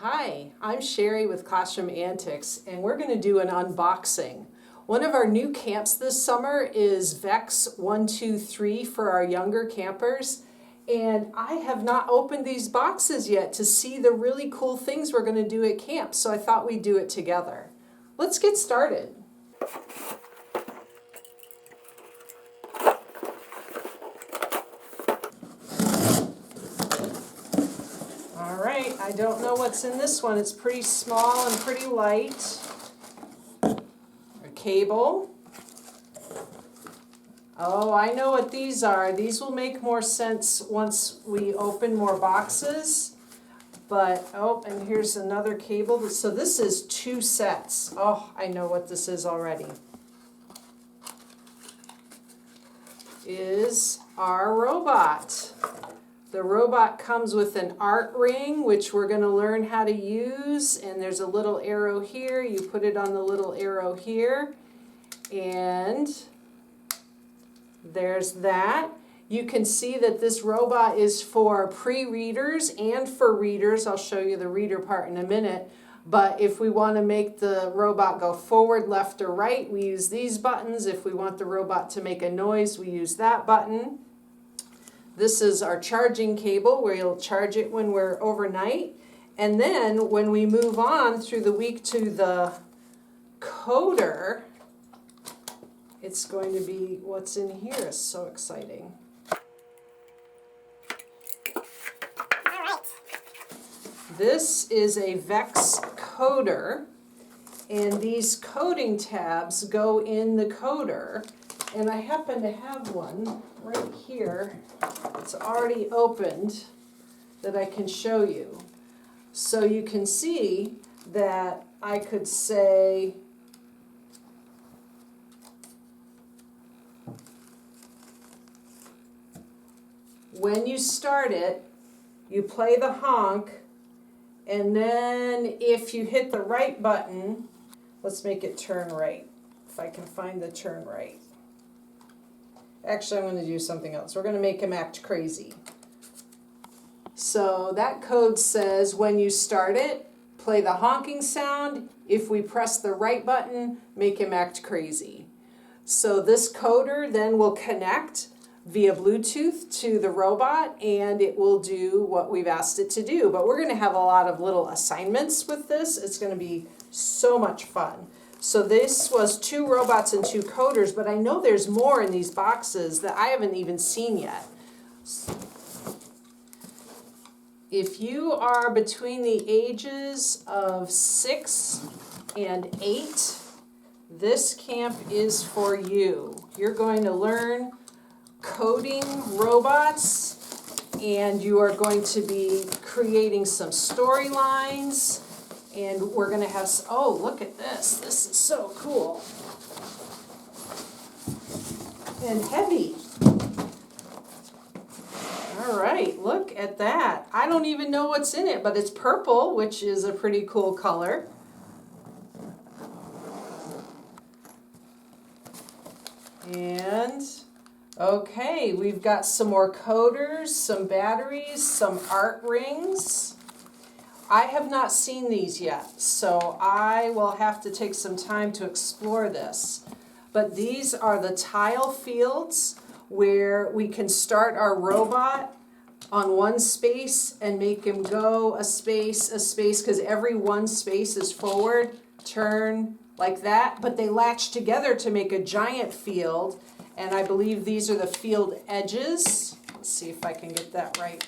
Hi, I'm Sherry with Classroom Antics, and we're going to do an unboxing. One of our new camps this summer is VEX 123 for our younger campers, and I have not opened these boxes yet to see the really cool things we're going to do at camp, so I thought we'd do it together. Let's get started. Alright, I don't know what's in this one. It's pretty small and pretty light. A cable. Oh, I know what these are. These will make more sense once we open more boxes. But, oh, and here's another cable. So this is 2 sets. Oh, I know what this is already. Is our robot. The robot comes with an art ring, which we're going to learn how to use. And there's a little arrow here. You put it on the little arrow here. And there's that. You can see that this robot is for pre-readers and for readers. I'll show you the reader part in a minute. But if we want to make the robot go forward, left, or right, we use these buttons. If we want the robot to make a noise, we use that button. This is our charging cable where you'll charge it when we're overnight. And then when we move on through the week to the coder, it's going to be what's in here is so exciting. All right. This is a VEX coder, and these coding tabs go in the coder. And I happen to have one right here. It's already opened that I can show you. So you can see that I could say, when you start it, you play the honk, and then if you hit the right button, let's make it turn right, if I can find the turn right. Actually, I'm going to do something else. We're going to make him act crazy. So that code says when you start it, play the honking sound. If we press the right button, make him act crazy. So this coder then will connect via Bluetooth to the robot, and it will do what we've asked it to do. But we're going to have a lot of little assignments with this. It's going to be so much fun. So this was 2 robots and 2 coders, but I know there's more in these boxes that I haven't even seen yet. If you are between the ages of 6 and 8, this camp is for you. You're going to learn coding robots, and you are going to be creating some storylines. And we're going to have, oh, look at this. This is so cool. And heavy. All right, look at that. I don't even know what's in it, but it's purple, which is a pretty cool color. And, okay, we've got some more coders, some batteries, some art rings. I have not seen these yet, so I will have to take some time to explore this. But these are the tile fields where we can start our robot on one space and make him go a space, because every one space is forward, turn, like that. But they latch together to make a giant field, and I believe these are the field edges. Let's see if I can get that right.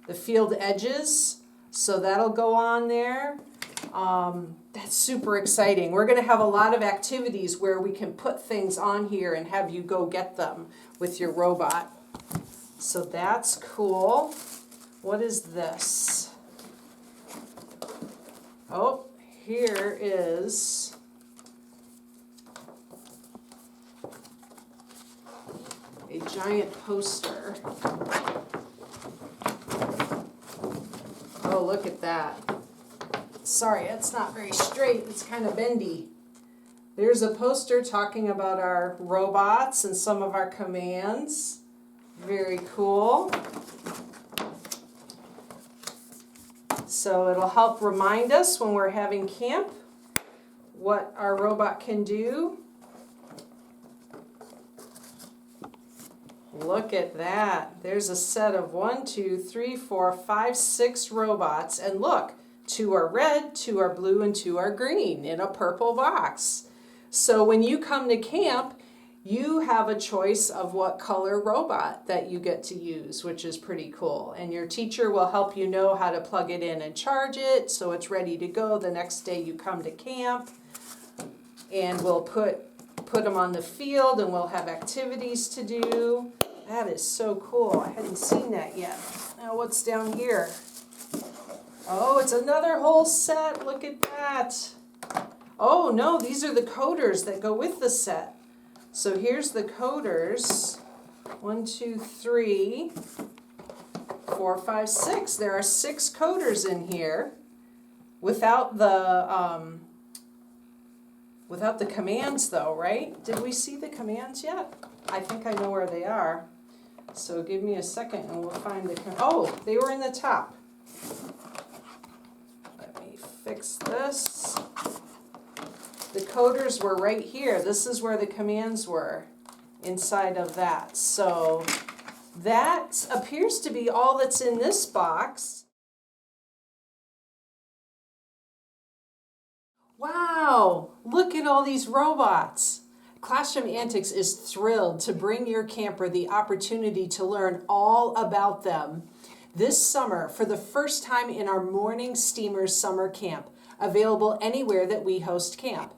The field edges. So that'll go on there. That's super exciting. We're going to have a lot of activities where we can put things on here and have you go get them with your robot. So that's cool. What is this? Oh, here is a giant poster. Oh, look at that. Sorry, it's not very straight. It's kind of bendy. There's a poster talking about our robots and some of our commands. Very cool. So it'll help remind us when we're having camp what our robot can do. Look at that. There's a set of 1, 2, 3, 4, 5, 6 robots. And look, 2 are red, 2 are blue, and 2 are green in a purple box. So when you come to camp, you have a choice of what color robot that you get to use, which is pretty cool. And your teacher will help you know how to plug it in and charge it so it's ready to go the next day you come to camp. And we'll put them on the field and we'll have activities to do. That is so cool. I hadn't seen that yet. Now what's down here? Oh, it's another whole set. Look at that. Oh no, these are the coders that go with the set. So here's the coders. 1, 2, 3, 4, 5, 6. There are 6 coders in here without the commands though, right? Did we see the commands yet? I think I know where they are. So give me a second and we'll find the oh, they were in the top. Let me fix this. The coders were right here. This is where the commands were inside of that. So that appears to be all that's in this box. Wow, look at all these robots. Classroom Antics is thrilled to bring your camper the opportunity to learn all about them this summer for the first time in our Morning Steamers summer camp, available anywhere that we host camp.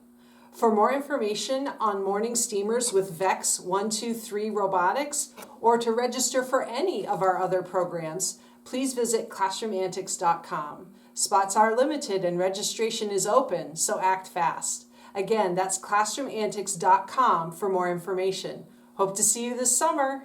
For more information on Morning Steamers with VEX 123 Robotics, or to register for any of our other programs, please visit classroomantics.com. Spots are limited and registration is open, so act fast. Again, that's classroomantics.com for more information. Hope to see you this summer.